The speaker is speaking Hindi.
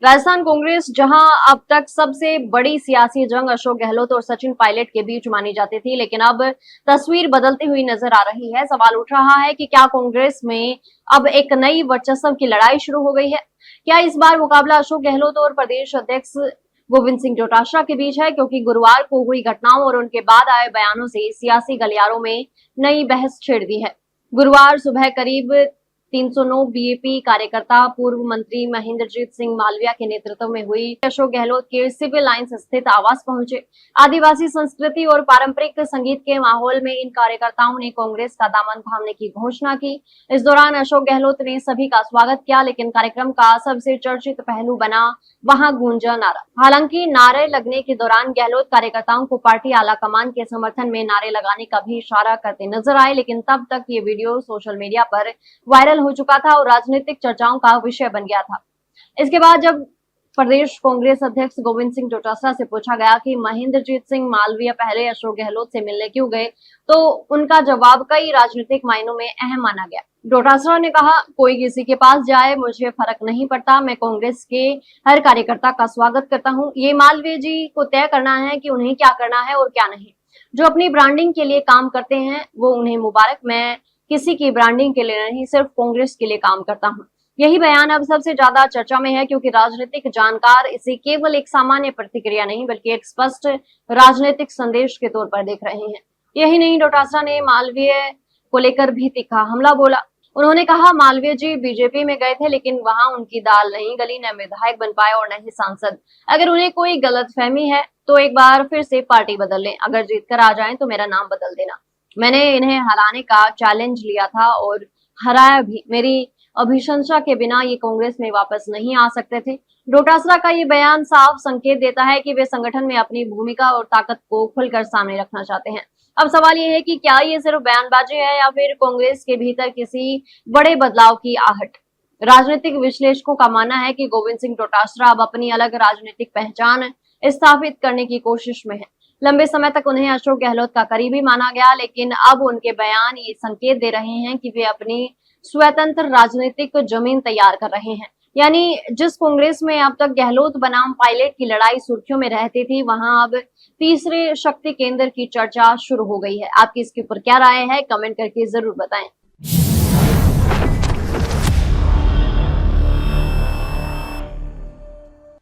राजस्थान कांग्रेस जहां अब तक सबसे बड़ी सियासी जंग अशोक गहलोत और सचिन पायलट के बीच मानी जाती थी, लेकिन अब तस्वीर बदलती हुई नजर आ रही है। सवाल उठ रहा है कि क्या कांग्रेस में अब एक नई वर्चस्व की लड़ाई शुरू हो गई है? क्या इस बार मुकाबला अशोक गहलोत और प्रदेश अध्यक्ष गोविंद सिंह डोटासरा के बीच है? क्योंकि गुरुवार को हुई घटनाओं और उनके बाद आए बयानों से सियासी गलियारों में नई बहस छिड़ दी है। गुरुवार सुबह करीब 309 बीएपी कार्यकर्ता पूर्व मंत्री महेंद्रजीत सिंह मालविया के नेतृत्व में हुई अशोक गहलोत के सिविल लाइंस स्थित आवास पहुंचे। आदिवासी संस्कृति और पारंपरिक संगीत के माहौल में इन कार्यकर्ताओं ने कांग्रेस का दामन थामने की घोषणा की। इस दौरान अशोक गहलोत ने सभी का स्वागत किया, लेकिन कार्यक्रम का सबसे चर्चित पहलू बना वहां गूंजा नारा। हालांकि नारे लगने के दौरान गहलोत कार्यकर्ताओं को पार्टी आलाकमान के समर्थन में नारे लगाने का भी इशारा करते नजर आए, लेकिन तब तक ये वीडियो सोशल मीडिया पर वायरल हो चुका था और राजनीतिक चर्चाओं का विषय बन गया था। इसके बाद जब प्रदेश कांग्रेस अध्यक्ष गोविंद सिंह डोटासरा से पूछा गया कि महेंद्रजीत सिंह मालविया पहले अशोक गहलोत से मिलने क्यों गए, तो उनका जवाब कई राजनीतिक मायनों में अहम माना गया। डोटासरा ने कहा, कोई किसी के पास जाए मुझे फर्क नहीं पड़ता, मैं कांग्रेस के हर कार्यकर्ता का स्वागत करता हूं। ये मालवीय जी को तय करना है कि उन्हें क्या करना है और क्या नहीं। जो अपनी ब्रांडिंग के लिए काम करते हैं वो उन्हें मुबारक। मैं किसी की ब्रांडिंग के लिए नहीं, सिर्फ कांग्रेस के लिए काम करता हूं। यही बयान अब सबसे ज्यादा चर्चा में है, क्योंकि राजनीतिक जानकार इसे केवल एक सामान्य प्रतिक्रिया नहीं बल्कि एक स्पष्ट राजनीतिक संदेश के तौर पर देख रहे हैं। यही नहीं, डोटासरा ने मालवीय को लेकर भी तीखा हमला बोला। उन्होंने कहा, मालवीय जी बीजेपी में गए थे, लेकिन वहां उनकी दाल नहीं गली, न विधायक बन पाए और न ही सांसद। अगर उन्हें कोई गलतफहमी है तो एक बार फिर से पार्टी बदल लें। अगर जीतकर आ जाएं तो मेरा नाम बदल देना। मैंने इन्हें हराने का चैलेंज लिया था और हराया भी। मेरी अभिशंसा के बिना ये कांग्रेस में वापस नहीं आ सकते थे। डोटासरा का ये बयान साफ संकेत देता है कि वे संगठन में अपनी भूमिका और ताकत को खुलकर सामने रखना चाहते हैं। अब सवाल ये है कि क्या ये सिर्फ बयानबाजी है या फिर कांग्रेस के भीतर किसी बड़े बदलाव की आहट। राजनीतिक विश्लेषकों का मानना है कि गोविंद सिंह डोटासरा अब अपनी अलग राजनीतिक पहचान स्थापित करने की कोशिश में है। लंबे समय तक उन्हें अशोक गहलोत का करीबी माना गया, लेकिन अब उनके बयान ये संकेत दे रहे हैं कि वे अपनी स्वतंत्र राजनीतिक जमीन तैयार कर रहे हैं। यानी जिस कांग्रेस में अब तक गहलोत बनाम पायलट की लड़ाई सुर्खियों में रहती थी, वहां अब तीसरे शक्ति केंद्र की चर्चा शुरू हो गई है। आपकी इसके ऊपर क्या राय है, कमेंट करके जरूर बताएं।